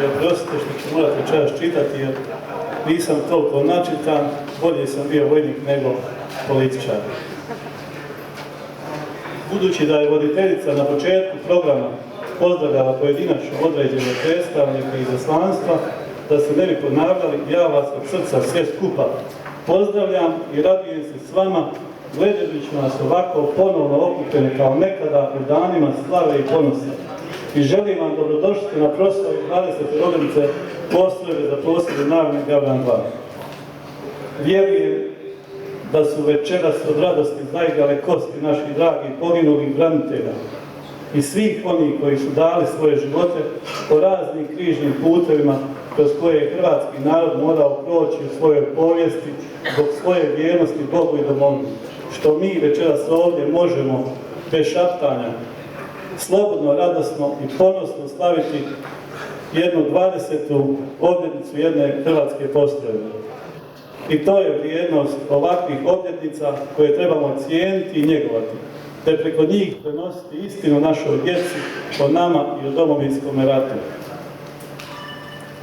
i oprostite što ću morati čas čitati jer nisam toliko načitan, bolje sam bio vojnik nego političar. Budući da je voditeljica na početku programa pozdravljala pojedinačno određene predstavnike izaslanstva, da se ne bi ponavljali, ja vas od srca sve skupa pozdravljam i radujem se s vama gledajući nas ovako ponovno okupljeni kao nekada u danima slave i ponosa. I želim vam dobrodošli na proslavu 20. rođendice postrojbe za postrojbe Narodne Gavran 2. Vjerujem da su večeras od radosti zaigrale kosti naših dragih poginulih branitelja i svih onih koji su dali svoje živote po raznim križnim putevima kroz koje je hrvatski narod morao proći u svojoj povijesti zbog svoje vjernosti Bogu i domovini, što mi večeras ovdje možemo bez šaptanja slobodno, radosno i ponosno slaviti jednu 20. obljetnicu jedne hrvatske postrojbe. I to je vrijednost ovakvih obljetnica koje trebamo cijeniti i njegovati, te preko njih prenositi istinu našoj djeci o nama i o Domovinskom ratu.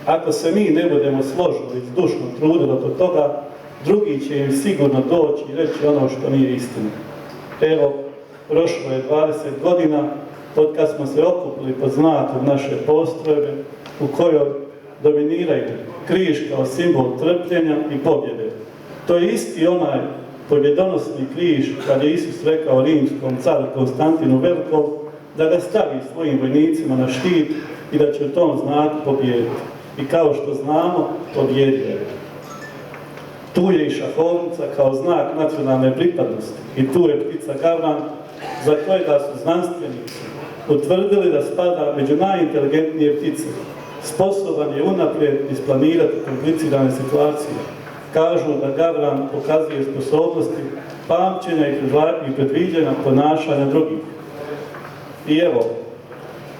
Ako se mi ne budemo složili i zdušno trudili oko toga, drugi će im sigurno doći i reći ono što nije istina. Evo, prošlo je 20 godina od kad smo se okupili pod znakom naše postrojbe u kojoj dominiraju križ kao simbol trpljenja i pobjede. To je isti onaj pobjedonosni križ kad je Isus rekao rimskom caru Konstantinu Velikom da ga stavi svojim vojnicima na štit i da će u tom znaku pobijediti. I kao što znamo, pobjedio je. Tu je i šahovnica kao znak nacionalne pripadnosti i tu je ptica Gavran za kojega su znanstvenici utvrdili da spada među najinteligentnije ptice. Sposoban je unaprijed isplanirati komplicirane situacije. Kažu da Gavran pokazuje sposobnosti pamćenja i predviđanja ponašanja drugih. I evo,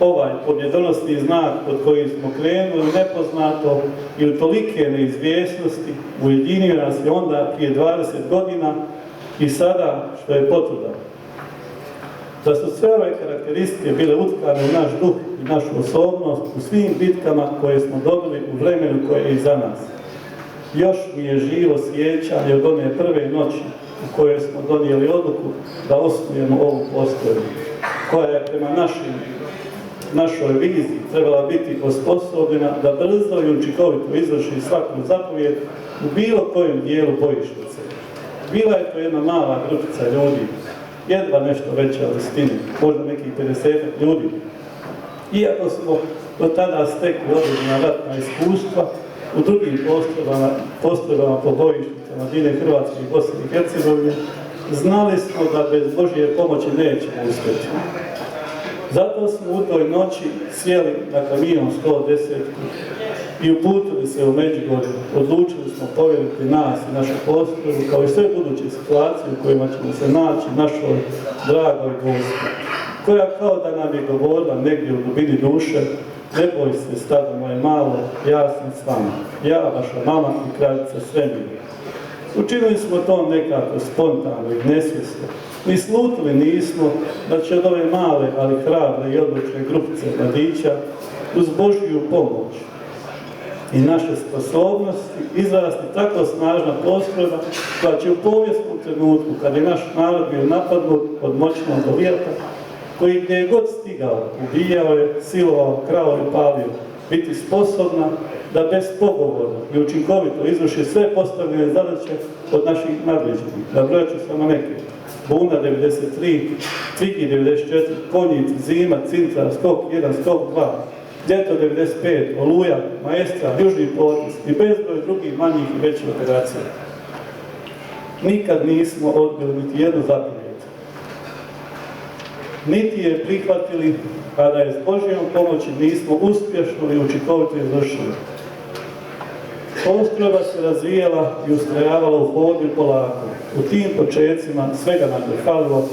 ovaj pobjedonosni znak od kojih smo krenuli nepoznato i u tolike neizvjesnosti ujedinio nas je onda prije 20 godina i sada što je potvrda. Da su sve ove karakteristike bile utkane u naš duh i našu osobnost u svim bitkama koje smo dobili u vremenu koje je iza nas. Još mi je živo sjećanje od one prve noći u kojoj smo donijeli odluku da osnujemo ovu postrojbu, koja je prema našoj viziji trebala biti osposobljena da brzo i učinkovito izvrši svaku zapovjed u bilo kojem dijelu bojišnice. Bila je to jedna mala grupica ljudi, jedva nešto veća od stine, možda nekih 50 ljudi. Iako smo do tada stekli određena ratna iskustva, u drugim postrojbama po bojišnicama diljem Hrvatske i Bosne i Hercegovine, znali smo da bez Božje pomoći nećemo uspjeti. Zato smo u toj noći sjeli na kamion 110 i uputili se u Međugorje. Odlučili smo povjeriti nas i našu postrojbu kao i sve buduće situacije u kojima ćemo se naći našoj dragoj Gospi, koja kao da nam je govorila negdje u dubini duše: ne boj se, stado moje malo, ja sam s vama, ja, vaša mama i kraljica svemira. Učinili smo to nekako spontano i nesvjesno. Ni slutili nismo da će od ove male, ali hrabre i odlučne grupice mladića uz Božju pomoć i naše sposobnosti izrasti tako snažna postrojba koja će u povijesnom trenutku, kad je naš narod bio napadnut od moćnog Golijata, koji gdje je god stigao, ubijao je, silovao, krao i palio, biti sposobna da bespogovorno i učinkovito izvrši sve postavljene zadaće od naših nadležnih. Da brojat ću samo neke: Buna 93, Cviki 94, Konjic, Zima, Cinca, Skok 1, Skok 2, Ljeto 95, Oluja, Maestra, Južni potis i bezbroj drugih manjih i većih operacija. Nikad nismo odbili niti jednu zapovjed. Niti je prihvatili, a da je s Božjom pomoći nismo uspješno i učinkovito izvršili. Postrojba se razvijala i ustrojavala u hodu i polako. U tim počecima svega nam je falilo: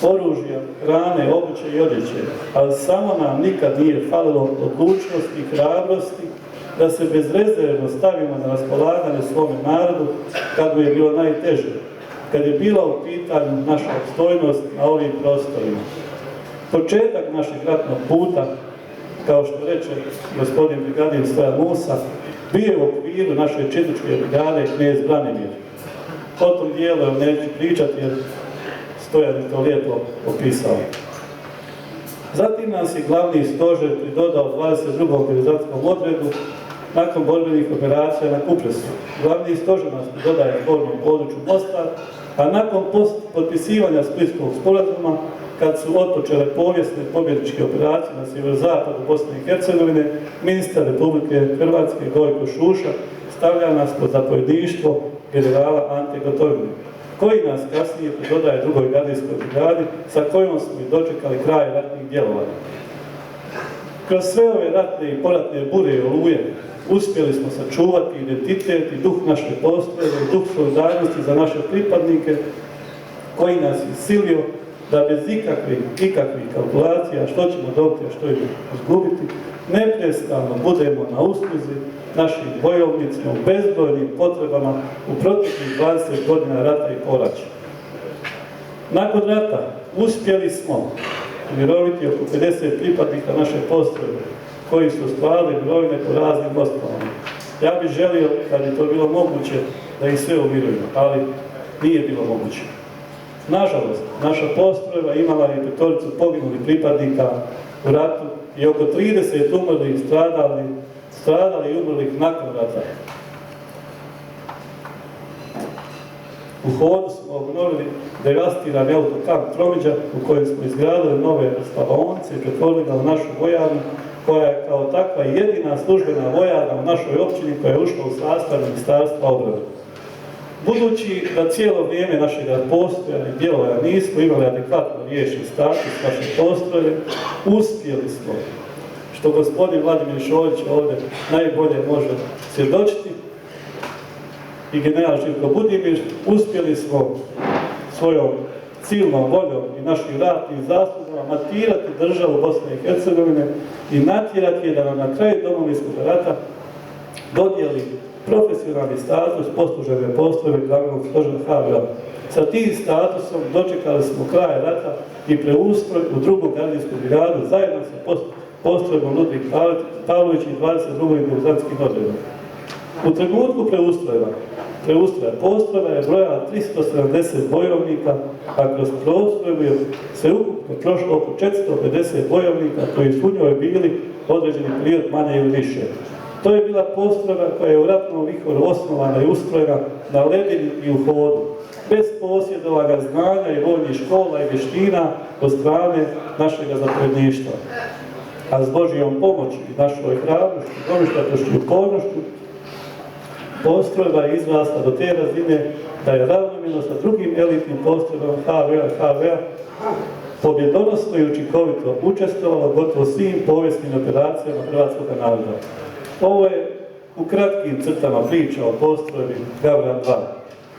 oružja, hrane, obuće i odjeće, ali samo nam nikad nije falilo odlučnosti i hrabrosti da se bezrezervno stavimo na raspolaganje svome narodu kad mu je bilo najteže, kad je bila u pitanju naša opstojnost na ovim prostorima. Početak našeg ratnog puta kao što reče gospodin brigadir Stojan Musa, bio je u okviru naše četničke brigade knez Branimir. O tom dijelu neću pričati jer Stojan je to lijepo opisao. Zatim nas je glavni stožer pridodao 22. mobilizacijskom odredu nakon borbenih operacija na Kupresu. Glavni stožer nas pridodaje zbornom području Mostar, a nakon potpisivanja Splitskog sporazuma, kad su otpočele povijesne pobjedničke operacije na sjeverozapadu Bosne i Hercegovine, ministar Republike Hrvatske Gojko Šuša stavlja nas pod zapovjedništvo generala Ante Gotovine, koji nas kasnije pridodaje drugoj gardijskoj brigadi, sa kojom smo i dočekali kraj ratnih djelovanja. Kroz sve ove ratne i poratne bure i oluje uspjeli smo sačuvati identitet i duh naše postrojbe i duh solidarnosti za naše pripadnike, koji nas je silio da bez ikakvih kalkulacija što ćemo dobiti, a što ćemo izgubiti, neprestano budemo na usluzi našim bojovnicima u bezbrojnim potrebama u proteklih 20 godina rata i poraća. Nakon rata uspjeli smo umiroviti oko 50 pripadnika naše postrojbe, koji su ostvarili mirovine po raznim osnovama. Ja bih želio, kad bi to bilo moguće, da ih sve umirujemo, ali nije bilo moguće. Nažalost, naša postrojba imala i 5 poginulih pripadnika u ratu i oko 30 umrlih, stradali i umrlih nakon rata. U hodu smo obnovili devastirani autokamp Tromiđa, u kojem smo izgradili nove spavaonice i pretvorili ga u našu vojarnu, koja je kao takva jedina službena vojarna u našoj općini koja je ušla u sastav Ministarstva obrane. Budući da cijelo vrijeme našeg postojanja i djelovanja nismo imali adekvatno riješen status naše postrojbe, uspjeli smo, što gospodin Vladimir Šoljić ovdje najbolje može svjedočiti, i general Živko Budimir, uspjeli smo svojom silnom voljom i našim ratnim zaslugama matirati državu Bosne i Hercegovine i natjerati je da nam na kraju Domovinskog rata dodijeli profesionalni status poslužene postrojbe glavnog stožera HVO. Sa tim statusom dočekali smo kraj rata i preustroj u drugu gardijsku brigadu zajedno sa postrojbom Ludvig Pavlović i 22. mobilizacijskim odredom. U trenutku preustroja postrojba je brojala 370 bojovnika, a kroz postrojbu je sveukupno prošlo oko 450 bojovnika koji su u njoj bili određeni period manje ili više. To je bila postrojba koja je u ratnom vihoru osnovana i ustrojena na ledini i u hodu, bez posjedovanja znanja i vojnih škola i vještina od strane našeg zapovjedništva. A s Božijom pomoći i našoj hrabrošću, domišljatošću i upornošću, postrojba je izrasla do te razine da je ravnomjerno sa drugim elitnim postrojbama HVO pobjedonosno i učinkovito učestvovalo gotovo svim povijesnim operacijama hrvatskog naroda. Ovo je u kratkim crtama priča o postrojbi Gavran 2,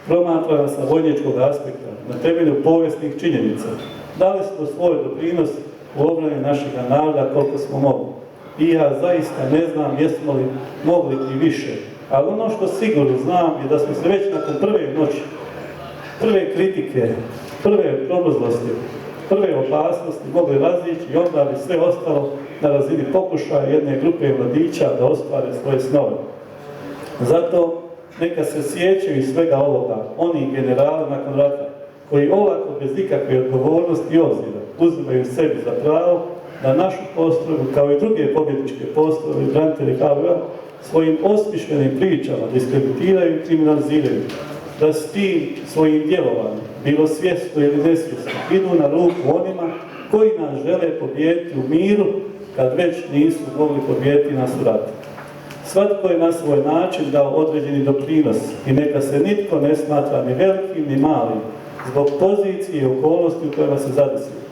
promatrana sa vojničkog aspekta, na temelju povijesnih činjenica. Dali smo svoj doprinos u obrani našeg naroda koliko smo mogli. I ja zaista ne znam jesmo li mogli i više. Ali ono što sigurno znam je da smo se već nakon prve noći, prve kritike, prve probuzlosti, prve opasnosti mogli razići i onda bi sve ostalo na razini pokušaja jedne grupe mladića da ostvare svoje snove. Zato neka se sjećaju svega ovoga oni generali nakon rata, koji olako bez ikakve odgovornosti i obzira uzimaju sebi za pravo da našu postrojbu, kao i druge pobjedničke postrojbe i branitelji HVO, svojim osmišljenim pričama diskreditiraju i kriminaliziraju, da s tim svojim djelovanjem, bilo svjesno ili nesvjesno, idu na ruku onima koji nas žele pobijediti u miru, kad već nisu mogli pobijediti nas u ratu. Svatko je na svoj način dao određeni doprinos i neka se nitko ne smatra ni velikim ni malim zbog pozicije i okolnosti u kojima se zadesili.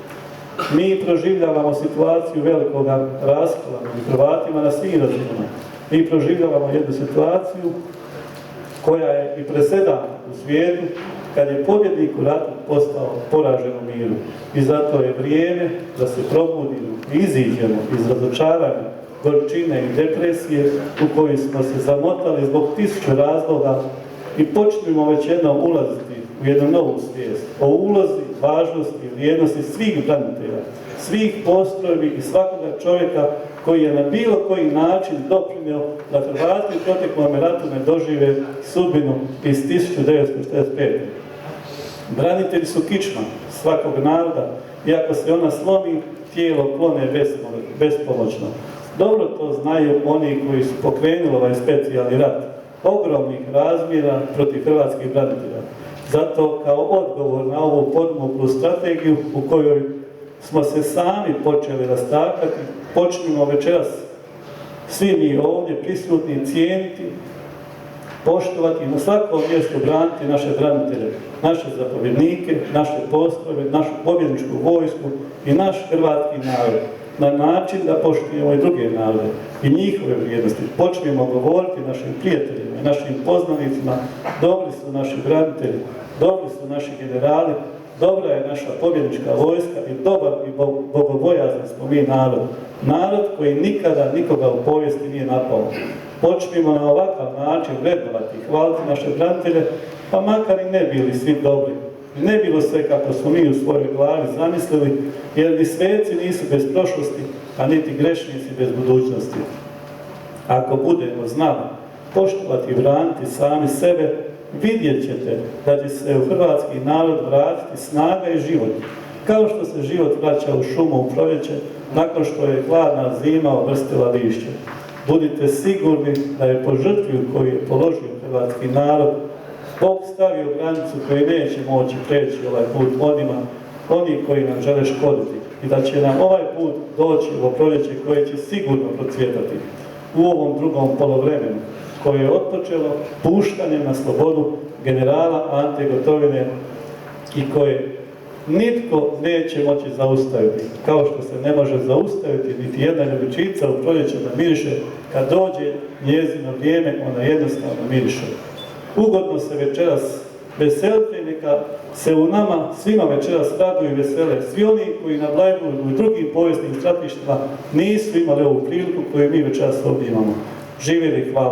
Mi proživljavamo situaciju velikog raskola među Hrvatima na svim razinama. Mi proživljavamo jednu situaciju koja je i presedan u svijetu kad je pobjednik u ratu postao poražen u miru. I zato je vrijeme da se probudimo i iziđemo iz razočaranja, gorčine i depresije u kojoj smo se zamotali zbog 1000 razloga i počnemo već jednom ulaziti u jednu novu svijest o ulozi, važnosti i vrijednosti svih branitelja, svih postrojbi i svakoga čovjeka koji je na bilo koji način doprinio da Hrvati u proteklom ratu ne dožive sudbinu iz 1945. Branitelji su kičma svakog naroda i ako se ona slomi, tijelo klone bespomoćno. Dobro to znaju oni koji su pokrenuli ovaj specijalni rat, ogromnih razmjera protiv hrvatskih branitelja. Zato kao odgovor na ovu podmuklu strategiju u kojoj smo se sami počeli rastakati, počnimo večeras svi mi ovdje prisutni cijeniti, poštovati i na svakom mjestu braniti naše branitelje, naše zapovjednike, naše postrojbe, našu pobjedničku vojsku i naš hrvatski narod, na način da poštujemo i druge narode i njihove vrijednosti. Počnemo govoriti našim prijateljima i našim poznanicima, dobri su naši branitelji, dobri su naši generali, dobra je naša pobjednička vojska i dobar i bogobojazan smo mi narod. Narod koji nikada nikoga u povijesti nije napao. Počnimo na ovakav način vrednovati i hvaliti naše branitelje, pa makar i ne bili svi dobri. Ne bilo sve kako smo mi u svojoj glavi zamislili, jer ni sveci nisu bez prošlosti, a niti grešnici bez budućnosti. Ako budemo znali poštovati i braniti sami sebe, vidjet ćete da će se u hrvatski narod vratiti snaga i život, kao što se život vraća u šumu u proljeće, nakon što je hladna zima obrstila lišće. Budite sigurni da je po žrtvi koju je položio hrvatski narod, Bog stavio granicu koju neće moći preći ovaj put oni koji nam žele škoditi i da će nam ovaj put doći u proljeće koje će sigurno procvjetati u ovom drugom polovremenu koje je otpočelo puštanjem na slobodu generala Ante Gotovine i koje nitko neće moći zaustaviti, kao što se ne može zaustaviti niti jedna ljubičica u proljeće da miriše, kad dođe njezino vrijeme, ona jednostavno miriše. Ugodno se večeras veselite i neka se u nama svima večeras raduju i vesele svi oni koji na Bleiburgu i drugim povijesnim stratištima nisu imali ovu priliku koju mi večeras ovdje imamo. Živjeli, hvala.